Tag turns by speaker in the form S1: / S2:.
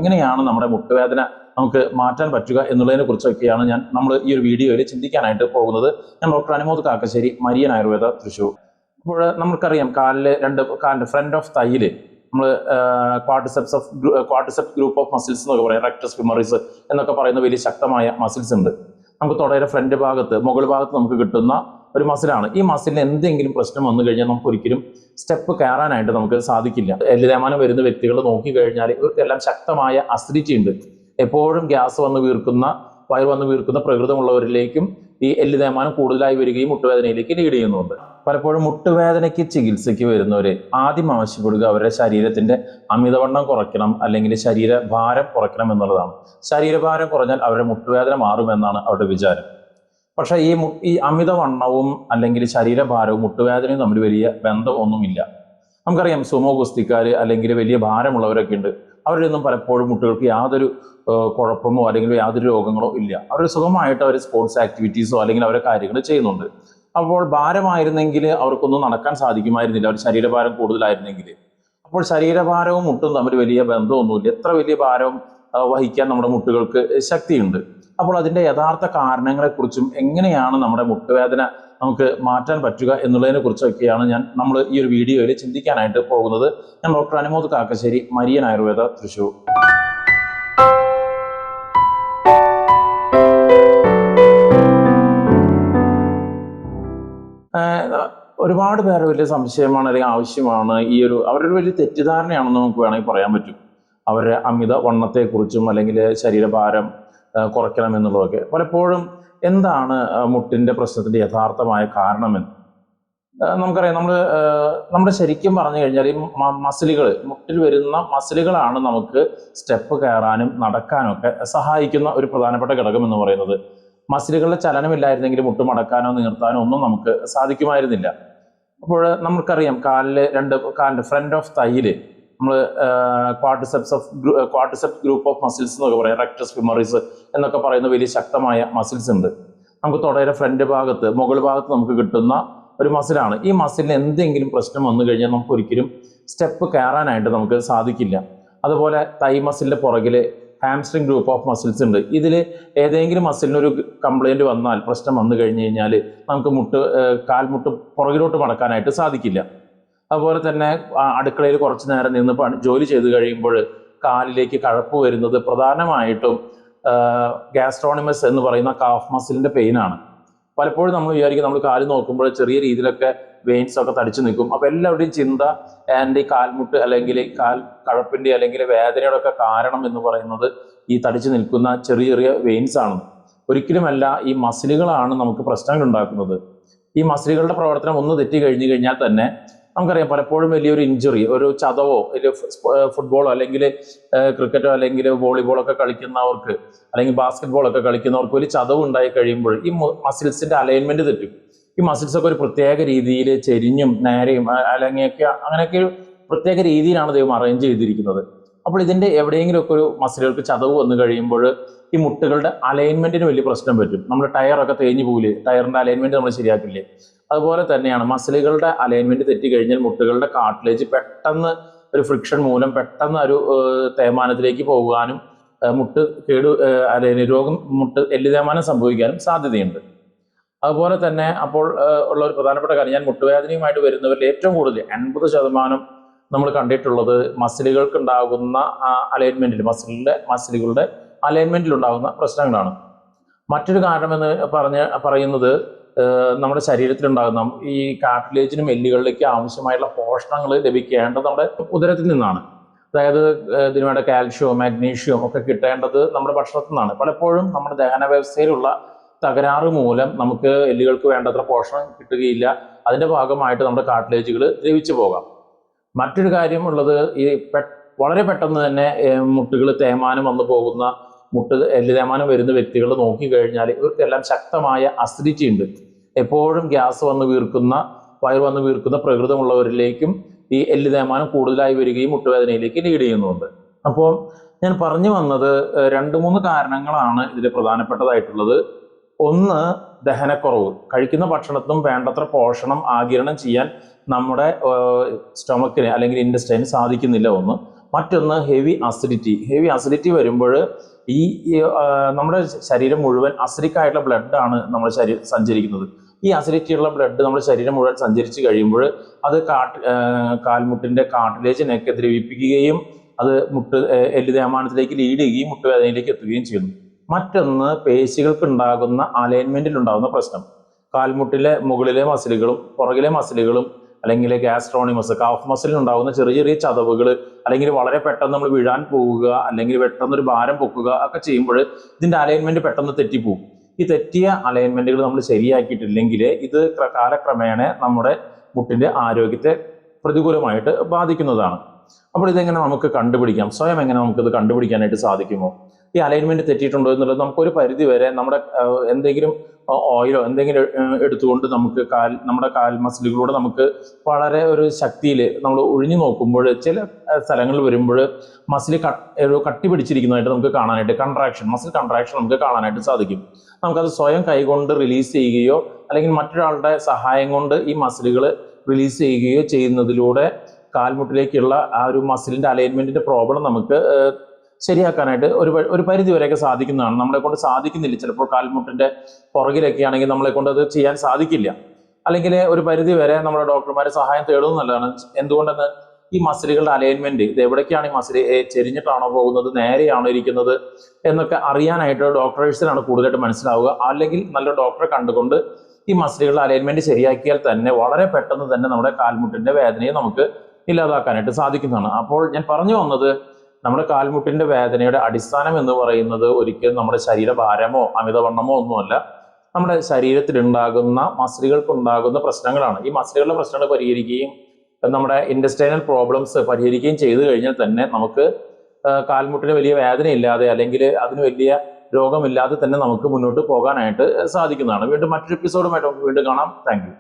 S1: എങ്ങനെയാണ് നമ്മുടെ മുട്ടുവേദന നമുക്ക് മാറ്റാൻ പറ്റുക എന്നുള്ളതിനെ കുറിച്ചൊക്കെയാണ് നമ്മൾ ഈ ഒരു വീഡിയോയിൽ ചിന്തിക്കാനായിട്ട് പോകുന്നത്. ഞാൻ ഡോക്ടർ അനുമോദ് കാക്കശ്ശേരി, മരിയൻ ആയുർവേദ, തൃശ്ശൂർ. അപ്പോൾ നമുക്കറിയാം കാലിന്റെ ഫ്രണ്ട് ഓഫ് തൈയില് നമ്മൾ ക്വാഡ്രിസെപ്സ് ഗ്രൂപ്പ് ഓഫ് മസിൽസ് എന്നൊക്കെ പറയാം, റെക്ടസ് ഫിമറിസ് എന്നൊക്കെ പറയുന്ന വലിയ ശക്തമായ മസിൽസ് ഉണ്ട്. നമുക്ക് തുടയുടെ ഫ്രണ്ട് ഭാഗത്ത്, മുകൾ ഭാഗത്ത് നമുക്ക് കിട്ടുന്ന ഒരു മസിലാണ്. ഈ മസിലിന് എന്തെങ്കിലും പ്രശ്നം വന്നു കഴിഞ്ഞാൽ നമുക്ക് ഒരിക്കലും സ്റ്റെപ്പ് കയറാനായിട്ട് നമുക്ക് സാധിക്കില്ല. എല്ലുതേയ്മാനം വരുന്ന വ്യക്തികൾ നോക്കിക്കഴിഞ്ഞാൽ ഇവർക്കെല്ലാം ശക്തമായ അസിഡിറ്റി ഉണ്ട്. എപ്പോഴും ഗ്യാസ് വന്ന് വീർക്കുന്ന, വയർ വന്ന് വീർക്കുന്ന പ്രകൃതമുള്ളവരിലേക്കും ഈ എല്ലുതേയ്മാനം കൂടുതലായി വരികയും മുട്ടുവേദനയിലേക്ക് ലീഡ് ചെയ്യുന്നുണ്ട്. പലപ്പോഴും മുട്ടുവേദനയ്ക്ക് ചികിത്സയ്ക്ക് വരുന്നവർ ആദ്യം ആവശ്യപ്പെടുക അവരുടെ ശരീരത്തിന്റെ അമിതവണ്ണം കുറയ്ക്കണം, അല്ലെങ്കിൽ ശരീരഭാരം കുറയ്ക്കണം എന്നുള്ളതാണ്. ശരീരഭാരം കുറഞ്ഞാൽ അവരുടെ മുട്ടുവേദന മാറുമെന്നാണ് അവരുടെ വിചാരം. പക്ഷേ ഈ അമിതവണ്ണവും അല്ലെങ്കിൽ ശരീരഭാരവും മുട്ടുവേദനയും തമ്മിൽ വലിയ ബന്ധമൊന്നുമില്ല. നമുക്കറിയാം, സുമോ ഗുസ്തിക്കാർ അല്ലെങ്കിൽ വലിയ ഭാരമുള്ളവരൊക്കെ ഉണ്ട്. അവരിലൊന്നും പലപ്പോഴും മുട്ടുകൾക്ക് യാതൊരു കുഴപ്പമോ അല്ലെങ്കിൽ യാതൊരു രോഗങ്ങളോ ഇല്ല. അവർ സുഖമായിട്ട് അവർ സ്പോർട്സ് ആക്ടിവിറ്റീസോ അല്ലെങ്കിൽ അവരെ കാര്യങ്ങൾ ചെയ്യുന്നുണ്ട്. അപ്പോൾ ഭാരമായിരുന്നെങ്കിൽ അവർക്കൊന്നും നടക്കാൻ സാധിക്കുമായിരുന്നില്ല, അവർ ശരീരഭാരം കൂടുതലായിരുന്നെങ്കിൽ. അപ്പോൾ ശരീരഭാരവും മുട്ടും തമ്മിൽ വലിയ ബന്ധമൊന്നുമില്ല. എത്ര വലിയ ഭാരവും വഹിക്കാൻ നമ്മുടെ മുട്ടുകൾക്ക് ശക്തിയുണ്ട്. അപ്പോൾ അതിൻ്റെ യഥാർത്ഥ കാരണങ്ങളെക്കുറിച്ചും എങ്ങനെയാണ് നമ്മുടെ മുട്ടുവേദന നമുക്ക് മാറ്റാൻ പറ്റുക എന്നുള്ളതിനെ കുറിച്ചൊക്കെയാണ് നമ്മൾ ഈ ഒരു വീഡിയോയിൽ ചിന്തിക്കാനായിട്ട് പോകുന്നത്. ഞാൻ ഡോക്ടർ അനുമോദ് കാക്കശ്ശേരി, മരിയൻ ആയുർവേദ, തൃശ്ശൂർ. ഒരുപാട് പേരുടെ വലിയ സംശയമാണ് അല്ലെങ്കിൽ ആവശ്യമാണ് അവരുടെ വലിയ തെറ്റിദ്ധാരണയാണെന്ന് നമുക്ക് വേണമെങ്കിൽ പറയാൻ പറ്റും. അവരുടെ അമിത വണ്ണത്തെക്കുറിച്ചും അല്ലെങ്കിൽ ശരീരഭാരം കുറയ്ക്കണം എന്നുള്ളതൊക്കെ. പലപ്പോഴും എന്താണ് മുട്ടിന്റെ പ്രശ്നത്തിന്റെ യഥാർത്ഥമായ കാരണമെന്ന് നമുക്കറിയാം. നമ്മുടെ ശരിക്കും പറഞ്ഞു കഴിഞ്ഞാൽ ഈ മസിലുകൾ, മുട്ടിൽ വരുന്ന മസിലുകളാണ് നമുക്ക് സ്റ്റെപ്പ് കയറാനും നടക്കാനും ഒക്കെ സഹായിക്കുന്ന ഒരു പ്രധാനപ്പെട്ട ഘടകം എന്ന് പറയുന്നത്. മസിലുകളുടെ ചലനമില്ലായിരുന്നെങ്കിൽ മുട്ട് മടക്കാനോ നീർത്താനോ ഒന്നും നമുക്ക് സാധിക്കുമായിരുന്നില്ല. അപ്പോൾ നമുക്കറിയാം, കാലിന്റെ ഫ്രണ്ട് ഓഫ് തൈയില് നമ്മൾ ക്വാഡ്രിസെപ്സ് ഗ്രൂപ്പ് ഓഫ് മസിൽസ് എന്നൊക്കെ പറയാം, റെക്ടസ് ഫിമറിസ് എന്നൊക്കെ പറയുന്ന വലിയ ശക്തമായ മസിൽസ് ഉണ്ട്. നമുക്ക് തുടയുടെ ഫ്രണ്ട് ഭാഗത്ത്, മുകൾ ഭാഗത്ത് നമുക്ക് കിട്ടുന്ന ഒരു മസിലാണ്. ഈ മസിലിന് എന്തെങ്കിലും പ്രശ്നം വന്നു കഴിഞ്ഞാൽ നമുക്ക് ഒരിക്കലും സ്റ്റെപ്പ് കയറാനായിട്ട് നമുക്ക് സാധിക്കില്ല. അതുപോലെ തൈ മസിലിന്റെ പുറകില് ഹാംസ്ട്രിങ് ഗ്രൂപ്പ് ഓഫ് മസിൽസ് ഉണ്ട്. ഇതിൽ ഏതെങ്കിലും മസിലിനൊരു കംപ്ലൈന്റ് വന്നാൽ, പ്രശ്നം വന്നു കഴിഞ്ഞു കഴിഞ്ഞാൽ നമുക്ക് കാൽമുട്ട് പുറകിലോട്ട് മടക്കാനായിട്ട് സാധിക്കില്ല. അതുപോലെ തന്നെ അടുക്കളയിൽ കുറച്ചു നേരം നിന്ന് ജോലി ചെയ്ത് കഴിയുമ്പോൾ കാലിലേക്ക് കഴപ്പ് വരുന്നത് പ്രധാനമായിട്ടും ഗ്യാസ്ട്രോണിമസ് എന്ന് പറയുന്ന കാഫ് മസിലിന്റെ പെയിനാണ്. പലപ്പോഴും നമ്മൾ വിചാരിക്കും, നമ്മൾ കാല് നോക്കുമ്പോൾ ചെറിയ രീതിയിലൊക്കെ വെയിൻസ് ഒക്കെ തടിച്ചു നിൽക്കും. അപ്പോൾ എല്ലാവരുടെയും ചിന്ത എൻ്റെ ഈ കാൽമുട്ട് അല്ലെങ്കിൽ കഴപ്പിന്റെ അല്ലെങ്കിൽ വേദനയുടെ ഒക്കെ കാരണം എന്ന് പറയുന്നത് ഈ തടിച്ചു നിൽക്കുന്ന ചെറിയ ചെറിയ വെയിൻസ് ആണ്. ഒരിക്കലുമല്ല, ഈ മസിലുകളാണ് നമുക്ക് പ്രശ്നങ്ങൾ ഉണ്ടാക്കുന്നത്. ഈ മസിലുകളുടെ പ്രവർത്തനം ഒന്ന് തെറ്റി കഴിഞ്ഞു കഴിഞ്ഞാൽ തന്നെ നമുക്കറിയാം, പലപ്പോഴും വലിയൊരു ഇഞ്ചുറി, ഒരു ചതവോ, ഫുട്ബോളോ അല്ലെങ്കിൽ ക്രിക്കറ്റോ അല്ലെങ്കിൽ വോളിബോളോ ഒക്കെ കളിക്കുന്നവർക്ക് അല്ലെങ്കിൽ ബാസ്കറ്റ് ഒക്കെ കളിക്കുന്നവർക്ക് വലിയ ചതവ് ഉണ്ടായി കഴിയുമ്പോൾ ഈ മസിൽസിന്റെ അലൈൻമെന്റ് തെറ്റും. ഈ മസിൽസ് ഒക്കെ ഒരു പ്രത്യേക രീതിയിൽ ചെരിഞ്ഞും നേരെയും അല്ലെങ്കിൽ അങ്ങനെയൊക്കെ ഒരു പ്രത്യേക രീതിയിലാണ് ദൈവം അറേഞ്ച് ചെയ്തിരിക്കുന്നത്. അപ്പോൾ ഇതിന്റെ എവിടെയെങ്കിലുമൊക്കെ ഒരു മസിലുകൾക്ക് ചതവ് വന്നു കഴിയുമ്പോൾ ഈ മുട്ടുകളുടെ അലൈൻമെന്റിന് വലിയ പ്രശ്നം പറ്റും. നമ്മുടെ ടയറൊക്കെ തേഞ്ഞു പോകില്ലേ, ടയറിന്റെ അലൈൻമെന്റ് നമ്മൾ ശരിയാക്കില്ലേ, അതുപോലെ തന്നെയാണ് മസിലുകളുടെ അലൈൻമെന്റ് തെറ്റി കഴിഞ്ഞാൽ മുട്ടുകളുടെ കാർട്ടിലേജ് പെട്ടെന്ന് ഒരു ഫ്രിക്ഷൻ മൂലം പെട്ടെന്ന് ഒരു തേയ്മാനത്തിലേക്ക് പോകാനും മുട്ട് എല്ലുതേയ്മാനം സംഭവിക്കാനും സാധ്യതയുണ്ട്. അതുപോലെ തന്നെ അപ്പോൾ ഉള്ള ഒരു പ്രധാനപ്പെട്ട കാര്യം, ഞാൻ മുട്ടുവേദനയുമായിട്ട് വരുന്നവരിൽ ഏറ്റവും കൂടുതൽ 80% നമ്മൾ കണ്ടിട്ടുള്ളത് മസിലുകൾക്ക് ഉണ്ടാകുന്ന മസിലുകളുടെ അലൈൻമെന്റിൽ ഉണ്ടാകുന്ന പ്രശ്നങ്ങളാണ്. മറ്റൊരു കാരണം എന്ന് പറയുന്നത് നമ്മുടെ ശരീരത്തിലുണ്ടാകുന്ന ഈ കാർട്ടിലേജിനും എല്ലുകളിലേക്ക് ആവശ്യമായുള്ള പോഷണങ്ങൾ ലഭിക്കേണ്ടത് നമ്മുടെ ഉദരത്തിൽ നിന്നാണ്. അതായത് ഇതിനുവേണ്ട കാൽഷ്യവും മാഗ്നീഷ്യവും ഒക്കെ കിട്ടേണ്ടത് നമ്മുടെ ഭക്ഷണത്തിൽ നിന്നാണ്. പലപ്പോഴും നമ്മുടെ ദഹന വ്യവസ്ഥയിലുള്ള തകരാറ് മൂലം നമുക്ക് എല്ലുകൾക്ക് വേണ്ടത്ര പോഷണം കിട്ടുകയില്ല. അതിന്റെ ഭാഗമായിട്ട് നമ്മുടെ കാർട്ടിലേജുകൾ ദ്രവിച്ചു പോകാം. മറ്റൊരു കാര്യമുള്ളത്, വളരെ പെട്ടെന്ന് തന്നെ മുട്ടുകൾ തേയ്മാനം വന്നു പോകുന്ന, എല്ലുതേയ്മാനം വരുന്ന വ്യക്തികൾ നോക്കിക്കഴിഞ്ഞാൽ ഇവർക്കെല്ലാം ശക്തമായ അസിഡിറ്റി ഉണ്ട്. എപ്പോഴും ഗ്യാസ് വന്ന് വീർക്കുന്ന, വയർ വന്ന് വീർക്കുന്ന പ്രകൃതമുള്ളവരിലേക്കും ഈ എല്ലുതേയ്മാനം കൂടുതലായി വരികയും മുട്ടുവേദനയിലേക്ക് ലീഡ് ചെയ്യുന്നുണ്ട്. അപ്പോൾ ഞാൻ പറഞ്ഞു വന്നത് 2-3 കാരണങ്ങളാണ് ഇതിൽ പ്രധാനപ്പെട്ടതായിട്ടുള്ളത്. ഒന്ന്, ദഹനക്കുറവ്. കഴിക്കുന്ന ഭക്ഷണത്തിനും വേണ്ടത്ര പോഷണം ആഗിരണം ചെയ്യാൻ നമ്മുടെ സ്റ്റൊമക്കിന് അല്ലെങ്കിൽ ഇൻഡസ്റ്റൈന് സാധിക്കുന്നില്ല ഒന്ന്. മറ്റൊന്ന് ഹെവി അസിഡിറ്റി വരുമ്പോൾ ഈ നമ്മുടെ ശരീരം മുഴുവൻ അസിഡിക് ആയിട്ടുള്ള ബ്ലഡാണ് നമ്മുടെ ശരീരം സഞ്ചരിക്കുന്നത്. ഈ അസിഡിറ്റിയുള്ള ബ്ലഡ് നമ്മുടെ ശരീരം മുഴുവൻ സഞ്ചരിച്ച് കഴിയുമ്പോൾ അത് കാൽമുട്ടിന്റെ കാർട്ടിലേജിനെയൊക്കെ ദ്രവിപ്പിക്കുകയും അത് എല്ല് തേയ്മാനത്തിലേക്ക് ലീഡ് ചെയ്യുകയും മുട്ടുവേദനയിലേക്ക് എത്തുകയും ചെയ്യുന്നു. മറ്റൊന്ന് പേശികൾക്ക് ഉണ്ടാകുന്ന അലൈൻമെന്റിൽ ഉണ്ടാകുന്ന പ്രശ്നം. കാൽമുട്ടിലെ മുകളിലെ മസിലുകളും പുറകിലെ മസിലുകളും അല്ലെങ്കിൽ ഗ്യാസ്ട്രോണിമസ് കാഫ് മസിലിൽ ഉണ്ടാകുന്ന ചെറിയ ചെറിയ ചതവുകൾ, അല്ലെങ്കിൽ വളരെ പെട്ടെന്ന് നമ്മൾ വീഴാൻ പോവുക, അല്ലെങ്കിൽ പെട്ടെന്ന് ഒരു ഭാരം പൊക്കുക ഒക്കെ ചെയ്യുമ്പോൾ ഇതിന്റെ അലൈൻമെന്റ് പെട്ടെന്ന് തെറ്റിപ്പോകും. ഈ തെറ്റിയ അലൈൻമെന്റുകൾ നമ്മൾ ശരിയാക്കിയിട്ടില്ലെങ്കിൽ ഇത് കാലക്രമേണ നമ്മുടെ മുട്ടിന്റെ ആരോഗ്യത്തെ പ്രതികൂലമായിട്ട് ബാധിക്കുന്നതാണ്. അപ്പോൾ ഇതെങ്ങനെ നമുക്ക് കണ്ടുപിടിക്കാം? സ്വയം എങ്ങനെ നമുക്കിത് കണ്ടുപിടിക്കാനായിട്ട് സാധിക്കുമോ? ഈ അലൈൻമെന്റ് തെറ്റിയിട്ടുണ്ടോ എന്നുള്ളത് നമുക്കൊരു പരിധി വരെ നമ്മുടെ എന്തെങ്കിലും ഓയിലോ എന്തെങ്കിലും എടുത്തുകൊണ്ട് നമുക്ക് നമ്മുടെ കാൽ മസിലുകളിലൂടെ നമുക്ക് വളരെ ഒരു ശക്തിയിൽ നമ്മൾ ഒഴിഞ്ഞു നോക്കുമ്പോൾ ചില സ്ഥലങ്ങളിൽ വരുമ്പോൾ മസിൽ കട്ടി പിടിച്ചിരിക്കുന്നതായിട്ട് നമുക്ക് കാണാനായിട്ട് മസിൽ കൺട്രാക്ഷൻ നമുക്ക് കാണാനായിട്ട് സാധിക്കും. നമുക്കത് സ്വയം കൈകൊണ്ട് റിലീസ് ചെയ്യുകയോ അല്ലെങ്കിൽ മറ്റൊരാളുടെ സഹായം കൊണ്ട് ഈ മസിലുകൾ റിലീസ് ചെയ്യുകയോ ചെയ്യുന്നതിലൂടെ കാൽമുട്ടിലേക്കുള്ള ആ ഒരു മസിലിന്റെ അലൈൻമെന്റിന്റെ പ്രോബ്ലം നമുക്ക് ശരിയാക്കാനായിട്ട് ഒരു പരിധി വരെയൊക്കെ സാധിക്കുന്നതാണ്. നമ്മളെ കൊണ്ട് സാധിക്കുന്നില്ല, ചിലപ്പോൾ കാൽമുട്ടിന്റെ പുറകിലൊക്കെ ആണെങ്കിൽ നമ്മളെ കൊണ്ട് അത് ചെയ്യാൻ സാധിക്കില്ല. അല്ലെങ്കിൽ ഒരു പരിധി വരെ നമ്മുടെ ഡോക്ടർമാരെ സഹായം തേടുന്നത് നല്ലതാണ്. എന്തുകൊണ്ടെന്ന് ഈ മസിലുകളുടെ അലൈൻമെന്റ്, ഇത് എവിടേക്കാണ് ഈ മസിൽ ചെരിഞ്ഞിട്ടാണോ പോകുന്നത്, നേരെയാണോ ഇരിക്കുന്നത് എന്നൊക്കെ അറിയാനായിട്ട് ഡോക്ടേഴ്സിനാണ് കൂടുതലായിട്ട് മനസ്സിലാവുക. അല്ലെങ്കിൽ നല്ല ഡോക്ടറെ കണ്ടുകൊണ്ട് ഈ മസിലുകളുടെ അലൈൻമെന്റ് ശരിയാക്കിയാൽ തന്നെ വളരെ പെട്ടെന്ന് തന്നെ നമ്മുടെ കാൽമുട്ടിന്റെ വേദനയെ നമുക്ക് ഇല്ലാതാക്കാനായിട്ട് സാധിക്കുന്നതാണ്. അപ്പോൾ ഞാൻ പറഞ്ഞു വന്നത്, നമ്മുടെ കാൽമുട്ടിന്റെ വേദനയുടെ അടിസ്ഥാനം എന്ന് പറയുന്നത് ഒരിക്കലും നമ്മുടെ ശരീരഭാരമോ അമിതവണ്ണമോ ഒന്നുമല്ല, നമ്മുടെ ശരീരത്തിൽ ഉണ്ടാകുന്ന മസിലുകൾക്കുണ്ടാകുന്ന പ്രശ്നങ്ങളാണ്. ഈ മസിലുകളുടെ പ്രശ്നങ്ങൾ പരിഹരിക്കുകയും നമ്മുടെ ഇൻറ്റസ്റ്റൈനൽ പ്രോബ്ലംസ് പരിഹരിക്കുകയും ചെയ്തു കഴിഞ്ഞാൽ തന്നെ നമുക്ക് കാൽമുട്ടിന് വലിയ വേദനയില്ലാതെ അല്ലെങ്കിൽ അതിന് വലിയ രോഗമില്ലാതെ തന്നെ നമുക്ക് മുന്നോട്ട് പോകാനായിട്ട് സാധിക്കുന്നതാണ്. വീണ്ടും മറ്റൊരു എപ്പിസോഡുമായിട്ട് നമുക്ക് വീണ്ടും കാണാം. Thank you.